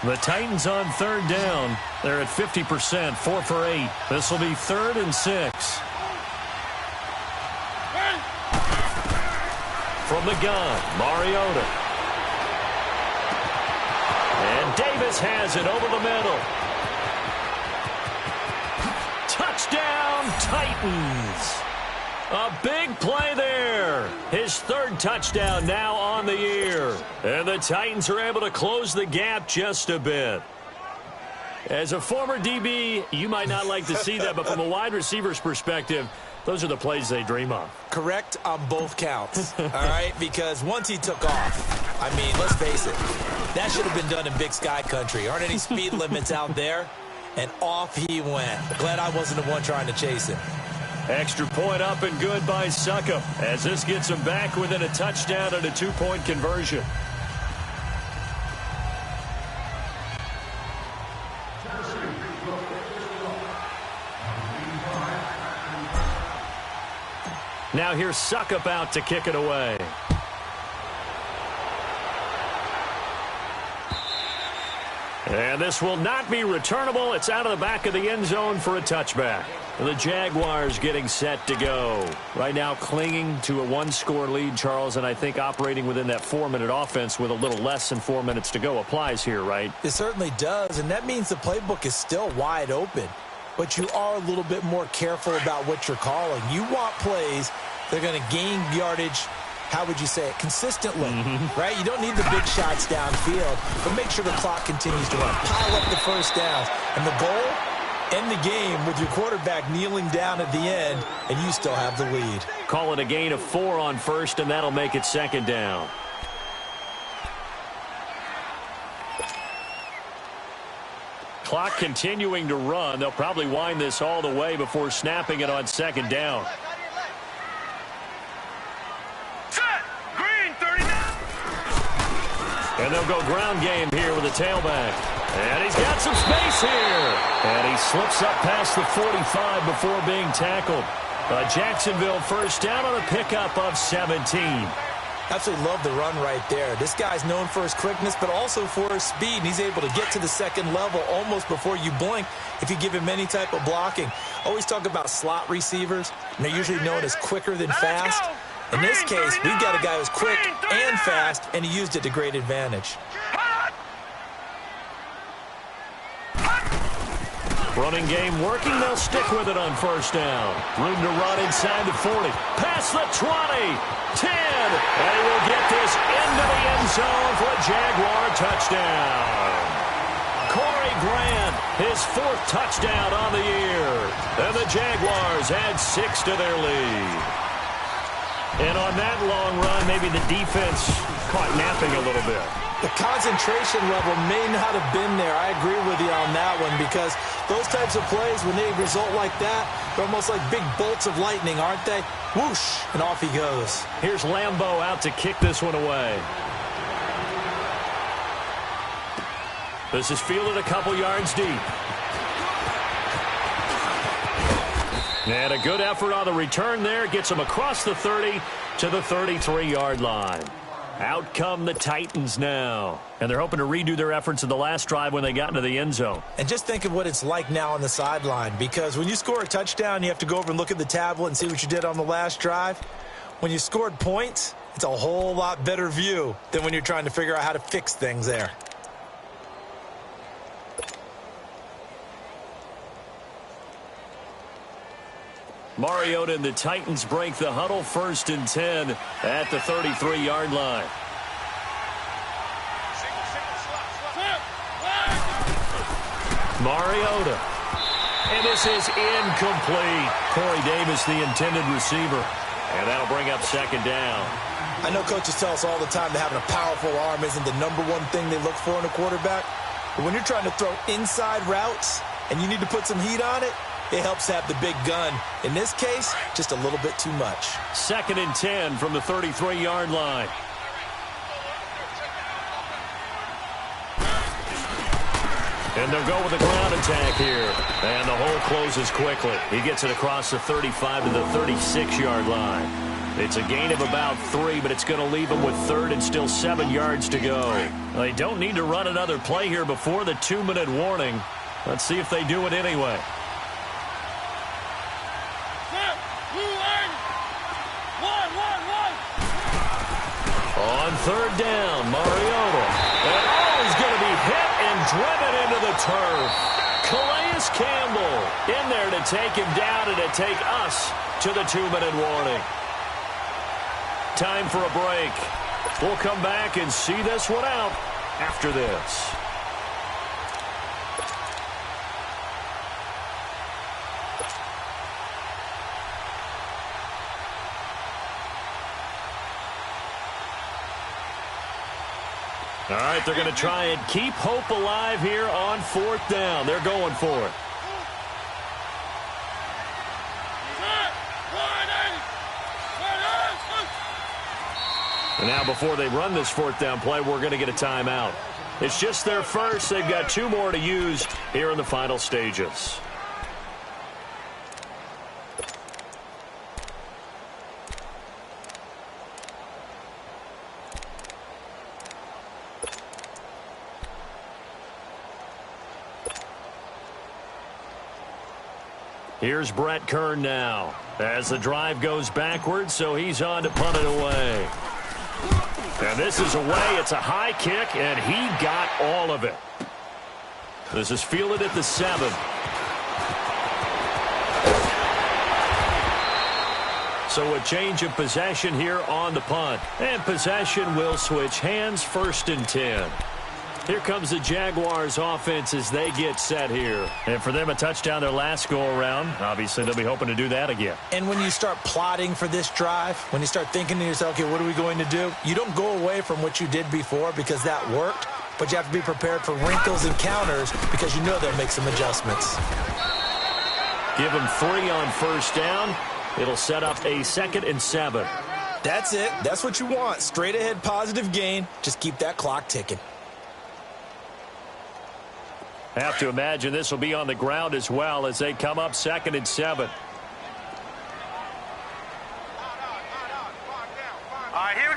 The Titans on 3rd down. They're at 50%, 4 for 8. This will be 3rd and 6. From the gun, Mariota. And Davis has it over the middle. Touchdown, Titans. A big play there. His 3rd touchdown now on the year. And the Titans are able to close the gap just a bit. As a former DB, you might not like to see that, but from a wide receiver's perspective, those are the plays they dream of. Correct on both counts, all right? Because once he took off, I mean, let's face it, that should have been done in Big Sky country. Aren't any speed limits out there? And off he went. Glad I wasn't the one trying to chase him. Extra point up and good by Succop as this gets him back within a touchdown and a 2-point conversion. Now here's Succop out to kick it away. And this will not be returnable. It's out of the back of the end zone for a touchback. The Jaguars getting set to go. Right now clinging to a one-score lead, Charles, and I think operating within that 4-minute offense with a little less than 4 minutes to go applies here, right? It certainly does, and that means the playbook is still wide open. But you are a little bit more careful about what you're calling. You want plays that are going to gain yardage, how would you say it, consistently, right? You don't need the big shots downfield, but make sure the clock continues to run. Pile up the first downs. And the goal, end the game with your quarterback kneeling down at the end, and you still have the lead. Call it a gain of 4 on first, and that'll make it second down. Clock continuing to run. They'll probably wind this all the way before snapping it on second down. And they'll go ground game here with a tailback. And he's got some space here. And he slips up past the 45 before being tackled. Jacksonville first down on a pickup of 17. Absolutely love the run right there. This guy's known for his quickness, but also for his speed. And he's able to get to the second level almost before you blink if you give him any type of blocking. Always talk about slot receivers, and they're usually known as quicker than fast. In this case, we've got a guy who's quick and fast, and he used it to great advantage. Running game working. They'll stick with it on first down. Room to run inside the 40. Past the 20. 10. And he will get this into the end zone for a Jaguar touchdown. Corey Grant, his 4th touchdown on the year. And the Jaguars add 6 to their lead. And on that long run, maybe the defense caught napping a little bit. The concentration level may not have been there. I agree with you on that one, because those types of plays, when they result like that, they're almost like big bolts of lightning, aren't they? Whoosh, and off he goes. Here's Lambeau out to kick this one away. This is fielded a couple yards deep. And a good effort on the return there. Gets him across the 30 to the 33-yard line. Out come the Titans now. And they're hoping to redo their efforts in the last drive when they got into the end zone. And just think of what it's like now on the sideline, because when you score a touchdown, you have to go over and look at the tablet and see what you did on the last drive. When you scored points, it's a whole lot better view than when you're trying to figure out how to fix things there. Mariota and the Titans break the huddle, 1st and 10 at the 33-yard line. Mariota. And this is incomplete. Corey Davis, the intended receiver. And that'll bring up second down. I know coaches tell us all the time that having a powerful arm isn't the #1 thing they look for in a quarterback. But when you're trying to throw inside routes and you need to put some heat on it, it helps have the big gun. In this case, just a little bit too much. 2nd and 10 from the 33-yard line. And they'll go with a ground attack here. And the hole closes quickly. He gets it across the 35 to the 36-yard line. It's a gain of about 3, but it's going to leave them with 3rd and still 7 yards to go. They don't need to run another play here before the 2-minute warning. Let's see if they do it anyway. On 3rd down, Mariota. And he's going to be hit and driven into the turf. Calais Campbell in there to take him down and to take us to the 2-minute warning. Time for a break. We'll come back and see this one out after this. All right, they're going to try and keep hope alive here on 4th down. They're going for it. And now before they run this 4th down play, we're going to get a timeout. It's just their first. They've got 2 more to use here in the final stages. Here's Brett Kern now as the drive goes backwards, so he's on to punt it away. And this is away. It's a high kick, and he got all of it. This is fielded at the 7. So a change of possession here on the punt. And possession will switch hands, 1st and 10. Here comes the Jaguars offense as they get set here. And for them, a touchdown their last go-around. Obviously, they'll be hoping to do that again. And when you start plotting for this drive, when you start thinking to yourself, okay, what are we going to do? You don't go away from what you did before because that worked, but you have to be prepared for wrinkles and counters because you know they'll make some adjustments. Give them 3 on 1st down. It'll set up a 2nd and 7. That's it. That's what you want. Straight ahead positive gain. Just keep that clock ticking. Have to imagine this will be on the ground as well as they come up 2nd and 7. All right, here